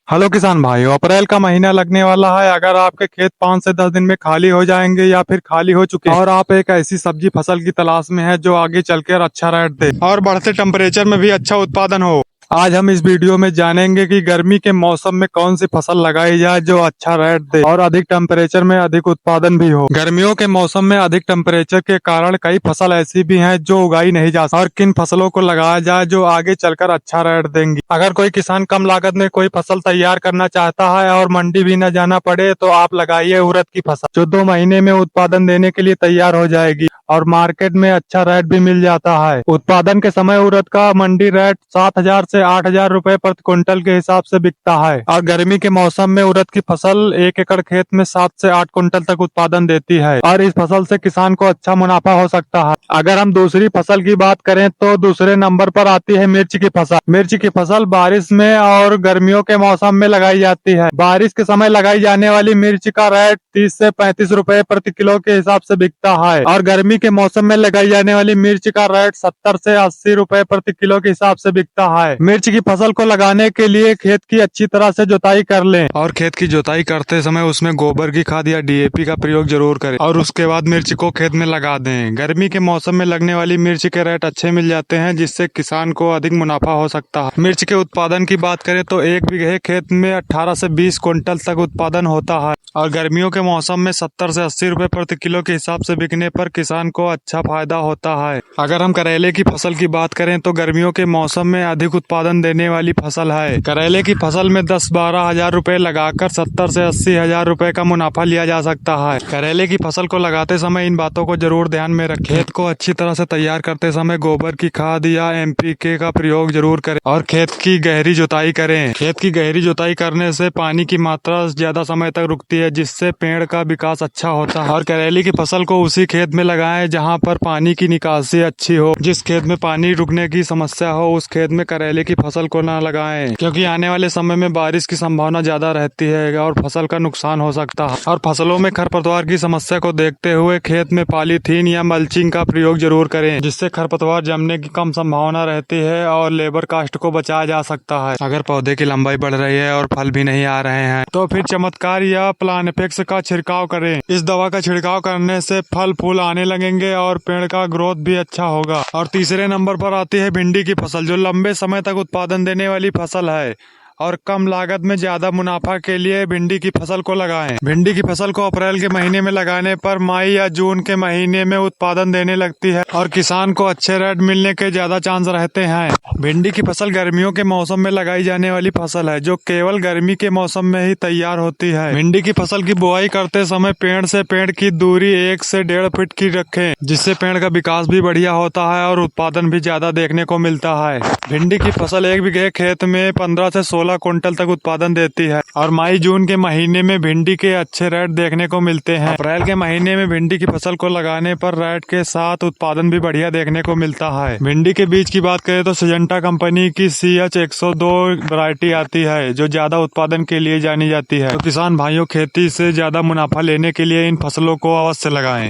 Hello किसान भाइयों, अप्रैल का महीना लगने वाला है। अगर आपके खेत 5 से 10 दिन में खाली हो जाएंगे या फिर खाली हो चुके हैं और आप एक ऐसी सब्जी फसल की तलाश में है जो आगे चलकर अच्छा रेट दे और बढ़ते टेम्परेचर में भी अच्छा उत्पादन हो, आज हम इस वीडियो में जानेंगे कि गर्मी के मौसम में कौन सी फसल लगाई जाए जो अच्छा रेट दे और अधिक टेम्परेचर में अधिक उत्पादन भी हो। गर्मियों के मौसम में अधिक टेम्परेचर के कारण कई फसल ऐसी भी हैं जो उगाई नहीं जा सकती और किन फसलों को लगाया जाए जो आगे चलकर अच्छा रेट देंगी। अगर कोई किसान कम लागत में कोई फसल तैयार करना चाहता है और मंडी भी न जाना पड़े तो आप लगाइए उड़द की फसल, जो 2 महीने में उत्पादन देने के लिए तैयार हो जाएगी और मार्केट में अच्छा रेट भी मिल जाता है। उत्पादन के समय उड़द का मंडी रेट 7,000 से 8,000 रुपए प्रति क्विंटल के हिसाब से बिकता है और गर्मी के मौसम में उड़द की फसल 1 एकड़ खेत में 7 से 8 क्विंटल तक उत्पादन देती है और इस फसल से किसान को अच्छा मुनाफा हो सकता है। अगर हम दूसरी फसल की बात करें तो दूसरे नंबर पर आती है मिर्च की फसल। मिर्च की फसल बारिश में और गर्मियों के मौसम में लगाई जाती है। बारिश के समय लगाई जाने वाली मिर्च का रेट 30 से 35 रुपए प्रति किलो के हिसाब से बिकता है और गर्मी के मौसम में लगाई जाने वाली मिर्च का रेट 70 से 80 रुपए प्रति किलो के हिसाब से बिकता है। मिर्च की फसल को लगाने के लिए खेत की अच्छी तरह से जुताई कर लें और खेत की जुताई करते समय उसमें गोबर की खाद या डीएपी का प्रयोग जरूर करें और उसके बाद मिर्च को खेत में लगा दें। गर्मी के मौसम में लगने वाली मिर्च के रेट अच्छे मिल जाते हैं जिससे किसान को अधिक मुनाफा हो सकता है। मिर्च के उत्पादन की बात करें तो 1 बीघे खेत में 18 से 20 क्विंटल तक उत्पादन होता है और गर्मियों के मौसम में 70 से 80 रुपए प्रति किलो के हिसाब से बिकने पर किसान को अच्छा फायदा होता है। अगर हम करेले की फसल की बात करें तो गर्मियों के मौसम में अधिक उत्पादन देने वाली फसल है। करेले की फसल में 10-12 हजार रुपए लगाकर 70 से 80 हजार रुपए का मुनाफा लिया जा सकता है। करेले की फसल को लगाते समय इन बातों को जरूर ध्यान में रखें। खेत को अच्छी तरह से तैयार करते समय गोबर की खाद या एनपीके का प्रयोग जरूर करें और खेत की गहरी जुताई करें। खेत की गहरी जुताई करने से पानी की मात्रा ज्यादा समय तक रुकती है जिससे पेड़ का विकास अच्छा होता है और करेले की फसल को उसी खेत में लगाएं जहां पर पानी की निकासी अच्छी हो। जिस खेत में पानी रुकने की समस्या हो उस खेत में करेले की फसल को न लगाएं क्योंकि आने वाले समय में बारिश की संभावना ज्यादा रहती है और फसल का नुकसान हो सकता है। और फसलों में खरपतवार की समस्या को देखते हुए खेत में पॉलीथीन या मल्चिंग का प्रयोग जरूर करें जिससे खरपतवार जमने की कम संभावना रहती है और लेबर कास्ट को बचाया जा सकता है। अगर पौधे की लंबाई बढ़ रही है और फल भी नहीं आ रहे हैं तो फिर चमत्कार या प्लानफेक्स का छिड़काव करें। इस दवा का छिड़काव करने से फल फूल आने लगेंगे और पेड़ का ग्रोथ भी अच्छा होगा। और तीसरे नंबर पर आती है भिंडी की फसल, जो लंबे समय तक उत्पादन देने वाली फसल है और कम लागत में ज्यादा मुनाफा के लिए भिंडी की फसल को लगाएं। भिंडी की फसल को अप्रैल के महीने में लगाने पर मई या जून के महीने में उत्पादन देने लगती है और किसान को अच्छे रेट मिलने के ज्यादा चांस रहते हैं। भिंडी की फसल गर्मियों के मौसम में लगाई जाने वाली फसल है जो केवल गर्मी के मौसम में ही तैयार होती है। भिंडी की फसल की बुआई करते समय पेड़ से पेड़ की दूरी 1 से 1.5 फीट की रखें जिससे पेड़ का विकास भी बढ़िया होता है और उत्पादन भी ज्यादा देखने को मिलता है। भिंडी की फसल 1 बीघे खेत में 15 से 16 क्विंटल तक उत्पादन देती है और मई जून के महीने में भिंडी के अच्छे रेट देखने को मिलते हैं। अप्रैल के महीने में भिंडी की फसल को लगाने पर रेट के साथ उत्पादन भी बढ़िया देखने को मिलता है। भिंडी के बीज की बात करें तो सिजेंटा कंपनी की CH102 वैरायटी आती है जो ज्यादा उत्पादन के लिए जानी जाती है। तो किसान भाइयों खेती से ज्यादा मुनाफा लेने के लिए इन फसलों को अवश्य लगाएं।